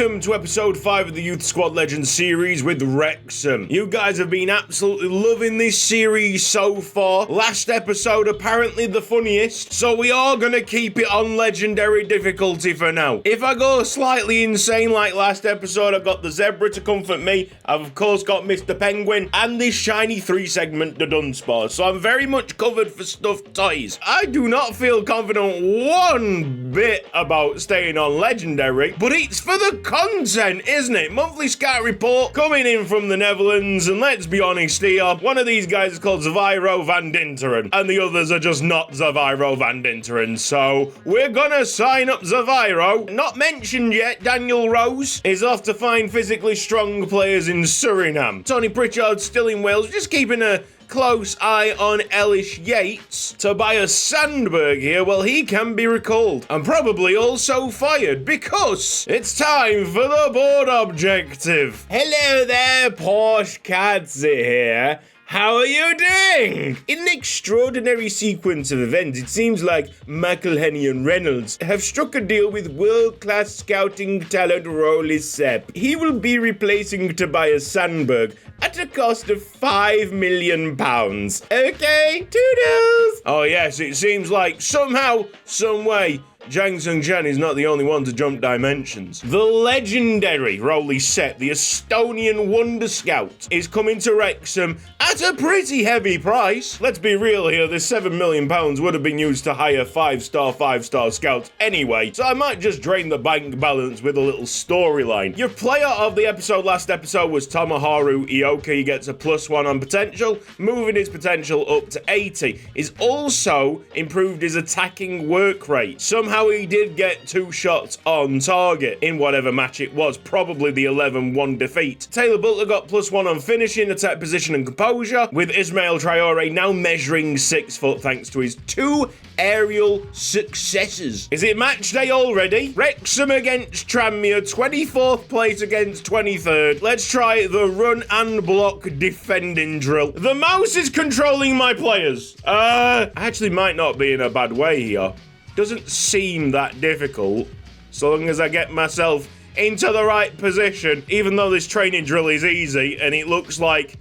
Welcome to episode 5 of the Youth Squad Legends series with Wrexham. You guys have been absolutely loving this series so far. Last episode apparently the funniest, so we are going to keep it on legendary difficulty for now. If I go slightly insane like last episode, I've got the zebra to comfort me. I've of course got Mr. Penguin and this shiny 3-segment the Dunsparce, so I'm very much covered for stuffed toys. I do not feel confident one bit about staying on legendary, but it's for the content, isn't it? Monthly scout report coming in from the Netherlands, and let's be honest here, one of these guys is called Zaviro van Dinteren, and the others are just not Zaviro van Dinteren, so we're gonna sign up Zaviro. Not mentioned yet, Daniel Rose is off to find physically strong players in Suriname. Tony Pritchard still in Wales, just keeping a close eye on Ellis Yates. Tobias Sandberg here, well, he can be recalled and probably also fired because it's time for the board objective. Hello there, Porsche Katze here. How are you doing? In an extraordinary sequence of events, it seems like McElhenney and Reynolds have struck a deal with world-class scouting talent Rolly Sepp. He will be replacing Tobias Sandberg at a cost of £5 million. Okay, toodles! Oh yes, it seems like somehow, some way, Jang Sung Jan is not the only one to jump dimensions. The legendary Rolly Sepp, the Estonian Wonder Scout, is coming to Wrexham at a pretty heavy price. Let's be real here, this £7 million would have been used to hire 5-star scouts anyway, so I might just drain the bank balance with a little storyline. Your player of the last episode was Tomoharu Ioka. He gets a +1 on potential, moving his potential up to 80. He's also improved his attacking work rate. Somehow he did get 2 shots on target in whatever match it was, probably the 11-1 defeat. Taylor Butler got +1 on finishing, attack position and composure, with Ismail Traore now measuring 6 foot thanks to his 2 aerial successes. Is it match day already? Wrexham against Tranmere, 24th place against 23rd. Let's try the run and block defending drill. The mouse is controlling my players. Actually might not be in a bad way here. Doesn't seem that difficult, so long as I get myself into the right position, even though this training drill is easy and it looks like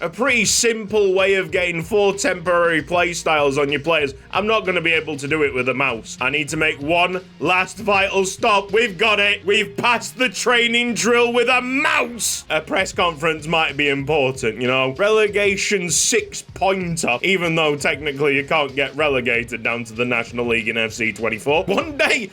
a pretty simple way of getting 4 temporary play styles on your players. I'm not going to be able to do it with a mouse. I need to make one last vital stop. We've got it. We've passed the training drill with a mouse. A press conference might be important, you know. Relegation 6-pointer, even though technically you can't get relegated down to the National League in FC 24. One day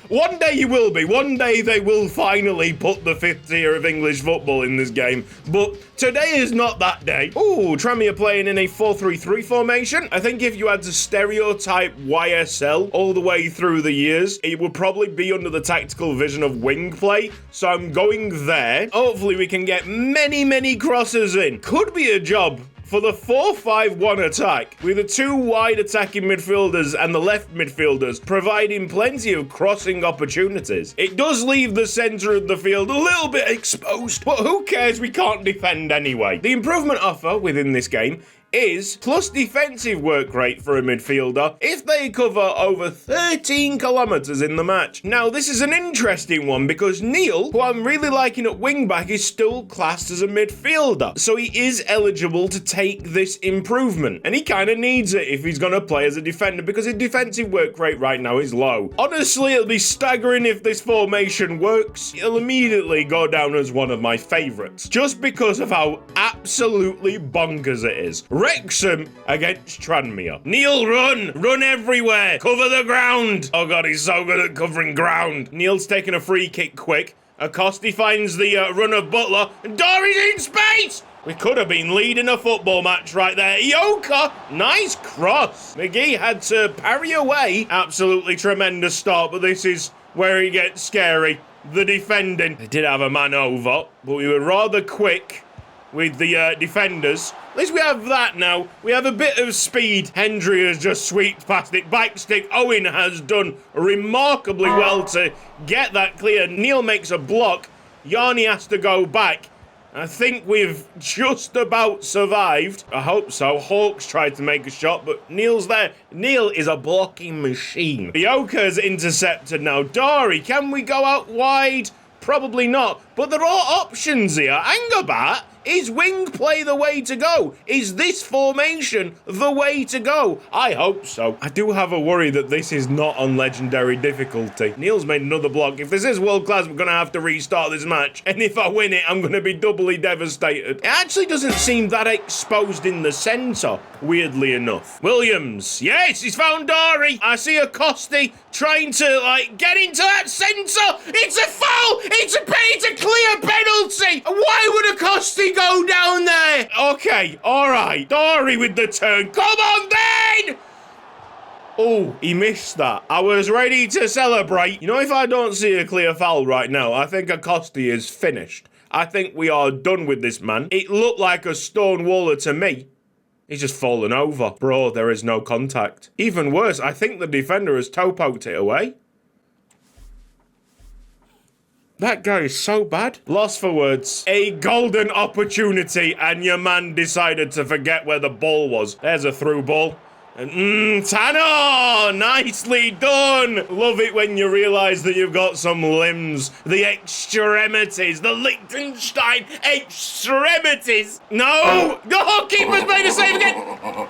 you will be. One day they will finally put the 5th tier of English football in this game. But today is not that day. Ooh, Tranmere playing in a 4-3-3 formation. I think if you had to stereotype YSL all the way through the years, it would probably be under the tactical vision of wing play. So I'm going there. Hopefully we can get many crosses in. Could be a job for the 4-5-1 attack, with the 2 wide attacking midfielders and the left midfielders providing plenty of crossing opportunities. It does leave the centre of the field a little bit exposed, but who cares, we can't defend anyway. The improvement offer within this game is plus defensive work rate for a midfielder if they cover over 13 kilometres in the match. Now, this is an interesting one because Neil, who I'm really liking at wing-back, is still classed as a midfielder, so he is eligible to take this improvement, and he kind of needs it if he's going to play as a defender because his defensive work rate right now is low. Honestly, it'll be staggering if this formation works. It'll immediately go down as one of my favourites, just because of how absolutely bonkers it is. Wrexham against Tranmere. Neil, run everywhere, cover the ground. Oh god, he's so good at covering ground. Neil's taking a free kick quick. Acosti finds the run of Butler, and Dory's in space. We could have been leading a football match right there. Ioka, nice cross. McGee had to parry away. Absolutely tremendous start, but this is where it gets scary. The defending. They did have a man over, but we were rather quick with the defenders. At least we have that now. We have a bit of speed. Hendry has just swept past it. Bike stick. Owen has done remarkably well to get that clear. Neil makes a block. Yarni has to go back. I think we've just about survived. I hope so. Hawks tried to make a shot, but Neil's there. Neil is a blocking machine. Ioka's intercepted now. Dari, can we go out wide? Probably not. But there are options here. Angerbat, is wing play the way to go? Is this formation the way to go? I hope so. I do have a worry that this is not on legendary difficulty. Neil's made another block. If this is world class, we're going to have to restart this match. And if I win it, I'm going to be doubly devastated. It actually doesn't seem that exposed in the centre, weirdly enough. Williams. Yes, he's found Dari. I see a Costi trying to, like, get into that centre. It's a foul. It's a clear penalty. Why would a Costi go down there? Okay, all right. Dari with the turn. Come on, then. Oh, he missed that. I was ready to celebrate. You know, if I don't see a clear foul right now, I think Acosti is finished. I think we are done with this man. It looked like a stone waller to me. He's just fallen over. Bro, there is no contact. Even worse, I think the defender has toe-poked it away. That guy is so bad. Lost for words. A golden opportunity, and your man decided to forget where the ball was. There's a through ball. Tano! Nicely done! Love it when you realise that you've got some limbs. The extremities. The Liechtenstein extremities. No! The keeper's made a save again!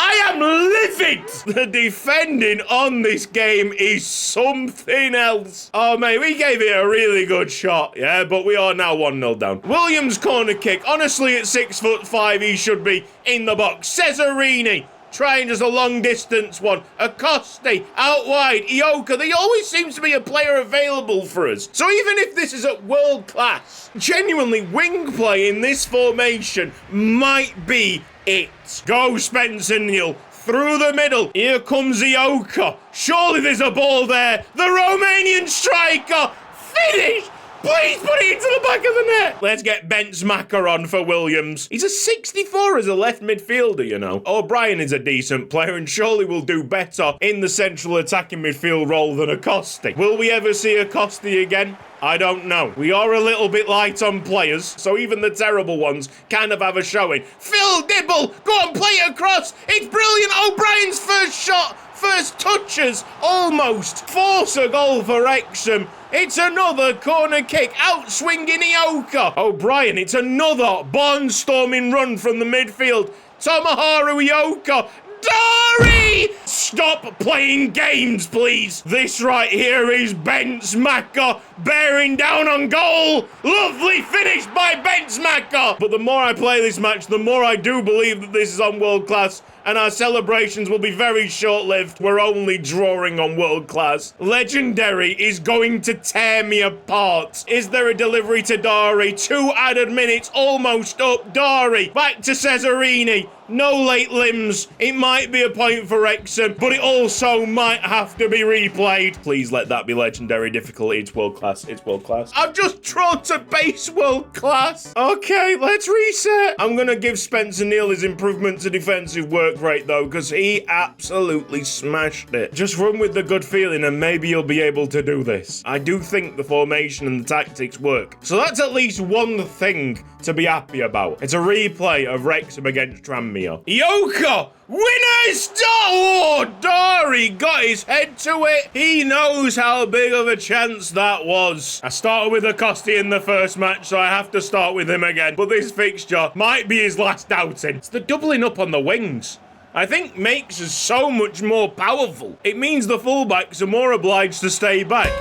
I am livid! The defending on this game is something else. Oh, mate, we gave it a really good shot, yeah, but we are now 1-0 down. Williams' corner kick. Honestly, at 6'5", he should be in the box. Cesarini trying just a long distance one. Acosti out wide. Ioka. There always seems to be a player available for us. So even if this is at world class, genuinely wing play in this formation might be it. Go Spencer Neil. Through the middle. Here comes Ioka. Surely there's a ball there. The Romanian striker. Finish. Please put it into the back of the net. Let's get Benzemacher on for Williams. He's a 64 as a left midfielder, you know. O'Brien is a decent player and surely will do better in the central attacking midfield role than Acosti. Will we ever see Acosti again? I don't know. We are a little bit light on players, so even the terrible ones kind of have a showing. Phil Dibble, go on, play it across. It's brilliant. O'Brien's first shot, first touches, almost. Force a goal for Wrexham. It's another corner kick, out swinging Ioka. O'Brien, it's another barnstorming run from the midfield. Tomoharu Ioka. Dari! Stop playing games, please. This right here is Benzemacher bearing down on goal. Lovely finish by Benzemacher. But the more I play this match, the more I do believe that this is on world class, and our celebrations will be very short-lived. We're only drawing on world class. Legendary is going to tear me apart. Is there a delivery to Dari? 2 added minutes, almost up. Dari, back to Cesarini. No late limbs. It might be a point for Wrexham, but it also might have to be replayed. Please let that be legendary difficulty. It's world class. It's world class. I've just drawn to base world class. Okay, let's reset. I'm going to give Spencer Neil his improvement to defensive work rate, though, because he absolutely smashed it. Just run with the good feeling and maybe you'll be able to do this. I do think the formation and the tactics work. So that's at least one thing to be happy about. It's a replay of Wrexham against Tranmere. Ioka! Winners! Oh, Dari got his head to it. He knows how big of a chance that was. I started with Acosti in the first match, so I have to start with him again. But this fixture might be his last outing. It's the doubling up on the wings. I think makes us so much more powerful. It means the fullbacks are more obliged to stay back.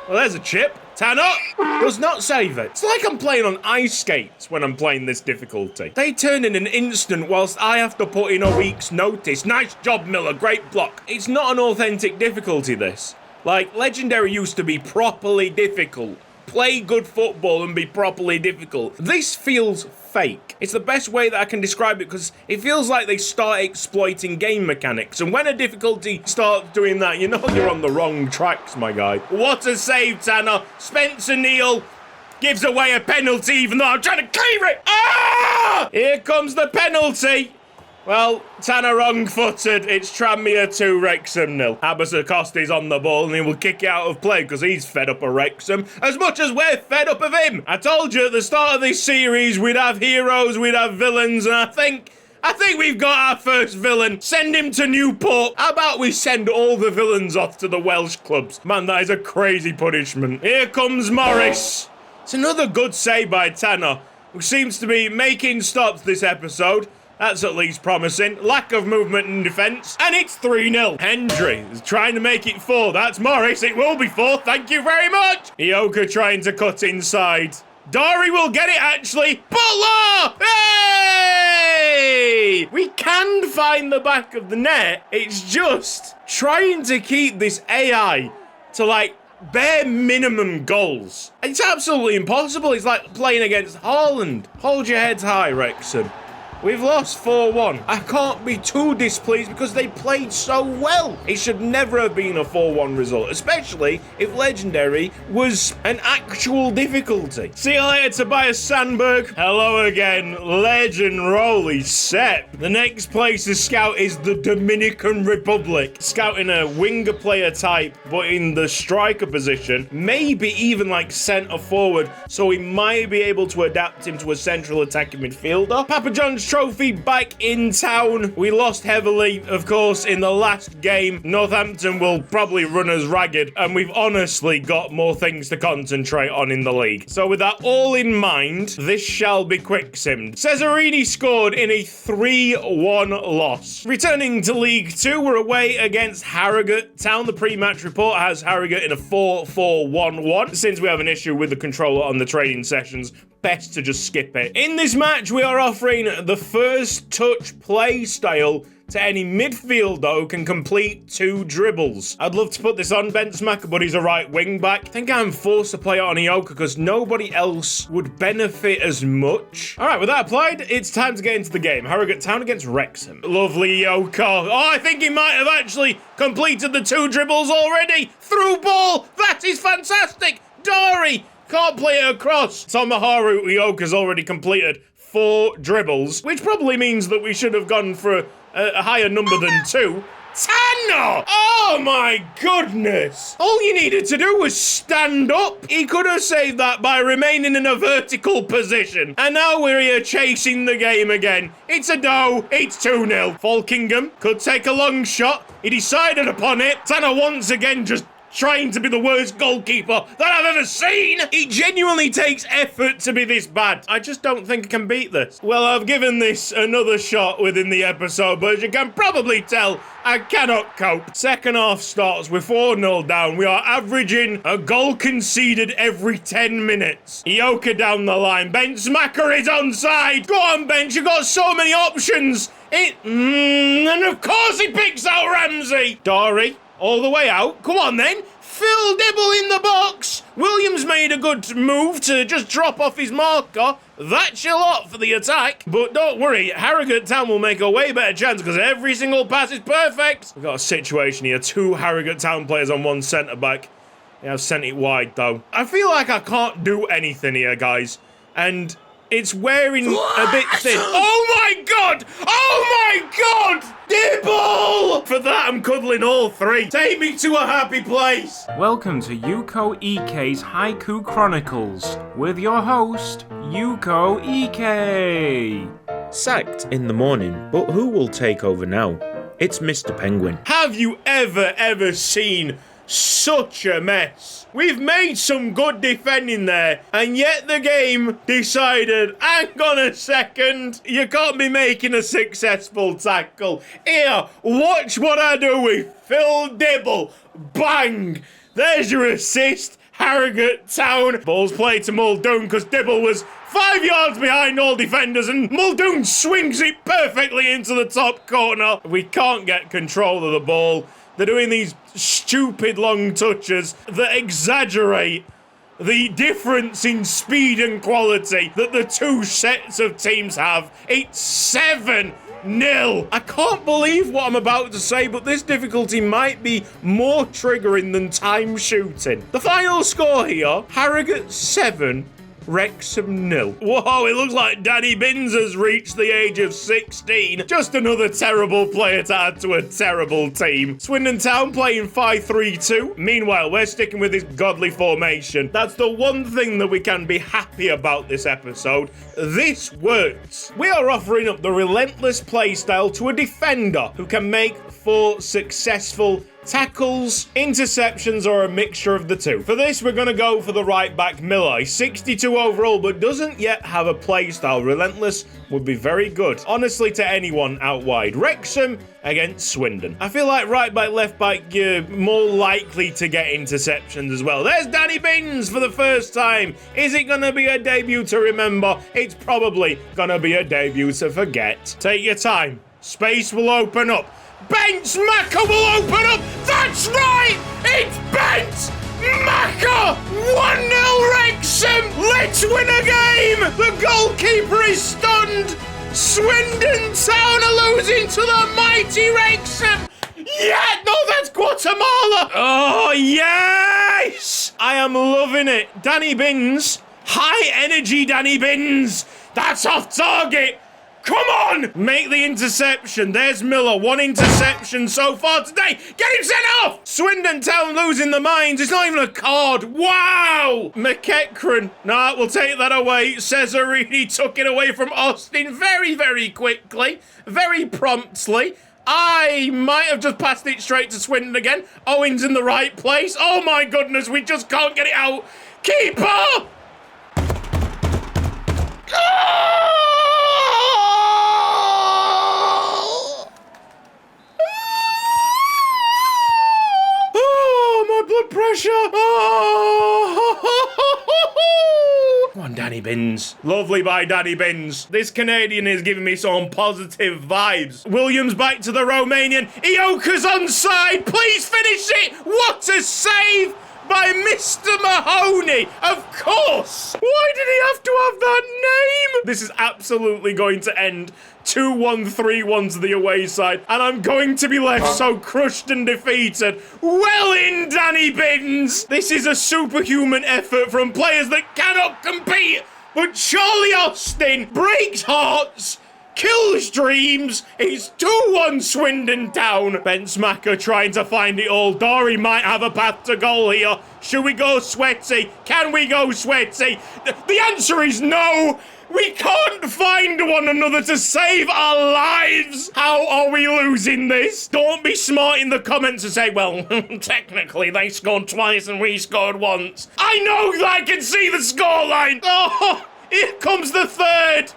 Well, there's a chip. Tanner does not save it. It's like I'm playing on ice skates when I'm playing this difficulty. They turn in an instant whilst I have to put in a week's notice. Nice job, Miller. Great block. It's not an authentic difficulty, this. Like, Legendary used to be properly difficult. Play good football and be properly difficult. This feels fake. It's the best way that I can describe it because it feels like they start exploiting game mechanics. And when a difficulty starts doing that, you know you're on the wrong tracks, my guy. What a save, Tanner. Spencer Neil gives away a penalty even though I'm trying to clear it. Ah! Here comes the penalty. Well, Tanner wrong-footed. It's Tranmere 2, Wrexham 0. Abbas Acosti's on the ball and he will kick it out of play because he's fed up of Wrexham as much as we're fed up of him. I told you at the start of this series we'd have heroes, we'd have villains, and I think I think we've got our first villain. Send him to Newport. How about we send all the villains off to the Welsh clubs? Man, that is a crazy punishment. Here comes Morris. It's another good save by Tanner, who seems to be making stops this episode. That's at least promising. Lack of movement in defence. And it's 3-0. Hendry is trying to make it 4. That's Morris. It will be 4. Thank you very much. Ioka trying to cut inside. Dari will get it, actually. Butler! Hey! We can find the back of the net. It's just trying to keep this AI to, like, bare minimum goals. It's absolutely impossible. It's like playing against Haaland. Hold your heads high, Wrexham. We've lost 4-1. I can't be too displeased because they played so well. It should never have been a 4-1 result, especially if Legendary was an actual difficulty. See you later, Tobias Sandberg. Hello again. Legend Rolly set. The next place to scout is the Dominican Republic. Scouting a winger player type, but in the striker position, maybe even like centre forward, so we might be able to adapt him to a central attacking midfielder. Papa John's Trophy back in town. We lost heavily, of course, in the last game. Northampton will probably run us ragged, and we've honestly got more things to concentrate on in the league. So with that all in mind, this shall be quick-simmed. Cesarini scored in a 3-1 loss. Returning to League 2, we're away against Harrogate Town. The pre-match report has Harrogate in a 4-4-1-1. Since we have an issue with the controller on the training sessions, best to just skip it. In this match, we are offering the first touch play style to any midfielder who can complete 2 dribbles. I'd love to put this on Ben Smacker, but he's a right wing back. I think I'm forced to play it on Ioka because nobody else would benefit as much. All right, with that applied, it's time to get into the game. Harrogate Town against Wrexham. Lovely Ioka. Oh, I think he might have actually completed the 2 dribbles already. Through ball. That is fantastic. Dari can't play it across. Tomoharu Ioka's already completed 4 dribbles, which probably means that we should have gone for a higher number than 2. Tanner! Oh my goodness! All you needed to do was stand up. He could have saved that by remaining in a vertical position. And now we're here chasing the game again. It's a dough. It's 2-0. Falkingham could take a long shot. He decided upon it. Tanner once again just trying to be the worst goalkeeper that I've ever seen. It genuinely takes effort to be this bad. I just don't think I can beat this. Well, I've given this another shot within the episode, but as you can probably tell, I cannot cope. Second half starts with 4-0 down. We are averaging a goal conceded every 10 minutes. Ioka down the line. Ben Smacker is onside. Go on, Ben. You've got so many options. And of course he picks out Ramsey. Dari. All the way out. Come on, then. Phil Dibble in the box. Williams made a good move to just drop off his marker. That's your lot for the attack. But don't worry, Harrogate Town will make a way better chance because every single pass is perfect. We've got a situation here. 2 Harrogate Town players on 1 centre-back. They have sent it wide, though. I feel like I can't do anything here, guys. And it's wearing a bit thin. Oh, my God! Oh, my God! Dibble! For that, I'm cuddling all 3. Take me to a happy place. Welcome to Yuko Ike's Haiku Chronicles with your host, Yuko Ike. Sacked in the morning, but who will take over now? It's Mr. Penguin. Have you ever seen such a mess? We've made some good defending there, and yet the game decided, hang on a second, you can't be making a successful tackle. Here, watch what I do with Phil Dibble. Bang! There's your assist. Harrogate Town. Ball's played to Muldoon because Dibble was 5 yards behind all defenders, and Muldoon swings it perfectly into the top corner. We can't get control of the ball. They're doing these stupid long touches that exaggerate the difference in speed and quality that the 2 sets of teams have. It's 7-0. I can't believe what I'm about to say, but this difficulty might be more triggering than time shooting. The final score here, Harrogate 7, Wrexham 0. Whoa, it looks like Danny Binns has reached the age of 16. Just another terrible player to add to a terrible team. Swindon Town playing 5-3-2. Meanwhile, we're sticking with this godly formation. That's the one thing that we can be happy about this episode. This works. We are offering up the relentless playstyle to a defender who can make 4 successful tackles, interceptions, or a mixture of the two. For this, we're going to go for the right back Miller. He's 62 overall, but doesn't yet have a playstyle. Relentless would be very good, honestly, to anyone out wide. Wrexham against Swindon. I feel like right back, left back, you're more likely to get interceptions as well. There's Danny Binns for the first time. Is it going to be a debut to remember? It's probably going to be a debut to forget. Take your time. Space will open up. Bent Macca will open up. That's right. It's Bent Macca. 1-0 Wrexham. Let's win a game. The goalkeeper is stunned. Swindon Town are losing to the mighty Wrexham. Yeah, no, that's Guatemala. Oh, yes. I am loving it. Danny Binns. High energy Danny Binns. That's off target. Come on! Make the interception. There's Miller. 1 interception so far today. Get him sent off! Swindon Town losing the minds. It's not even a card. Wow! McElhenney. Nah, we'll take that away. Cesarini took it away from Austin very, very quickly. Very promptly. I might have just passed it straight to Swindon again. Owen's in the right place. Oh my goodness, we just can't get it out. Keeper! Blood pressure. Oh. Come on, Danny Binns. Lovely by Danny Binns. This Canadian is giving me some positive vibes. Williams back to the Romanian. Ioka's onside. Please finish it. What a save by Mr. Mahoney. Of course. Why did he have to have that name? This is absolutely going to end 2-1, 3-1 to the away side, and I'm going to be left so crushed and defeated. Well in, Danny Binns! This is a superhuman effort from players that cannot compete, but Charlie Austin breaks hearts, kills dreams. It's 2-1 Swindon Town. Ben Smacker trying to find it all. Dory might have a path to goal here. Should we go sweaty? Can we go sweaty? The answer is no. We can't find one another to save our lives. How are we losing this? Don't be smart in the comments and say, well, technically they scored twice and we scored once. I know that I can see the scoreline. Oh, here comes the third.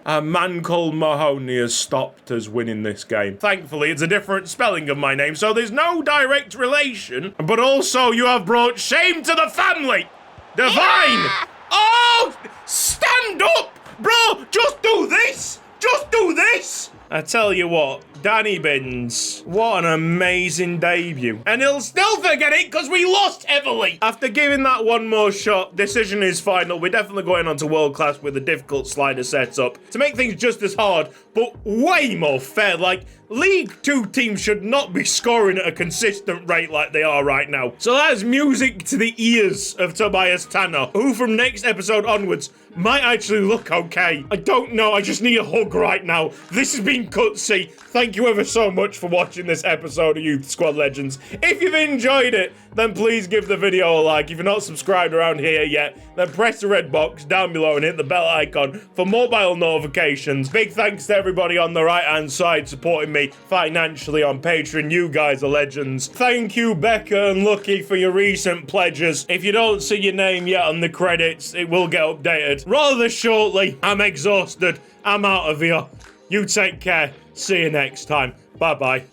A man called Mahoney has stopped us winning this game. Thankfully, it's a different spelling of my name, so there's no direct relation. But also, you have brought shame to the family. Divine! Yeah! Oh! Stand up! Bro, just do this! Just do this! I tell you what, Danny Binns, what an amazing debut. And he'll still forget it because we lost heavily. After giving that one more shot, decision is final. We're definitely going on to world class with a difficult slider setup to make things just as hard, but way more fair. Like, League 2 teams should not be scoring at a consistent rate like they are right now. So that is music to the ears of Tobias Tanner, who from next episode onwards might actually look okay. I don't know, I just need a hug right now. This has been Cutsy. Thank you ever so much for watching this episode of Youth Squad Legends. If you've enjoyed it, then please give the video a like. If you're not subscribed around here yet, then press the red box down below and hit the bell icon for mobile notifications. Big thanks to everybody on the right-hand side supporting me financially on Patreon. You guys are legends. Thank you, Becca and Lucky, for your recent pledges. If you don't see your name yet on the credits, it will get updated rather shortly. I'm exhausted. I'm out of here. You take care. See you next time. Bye-bye.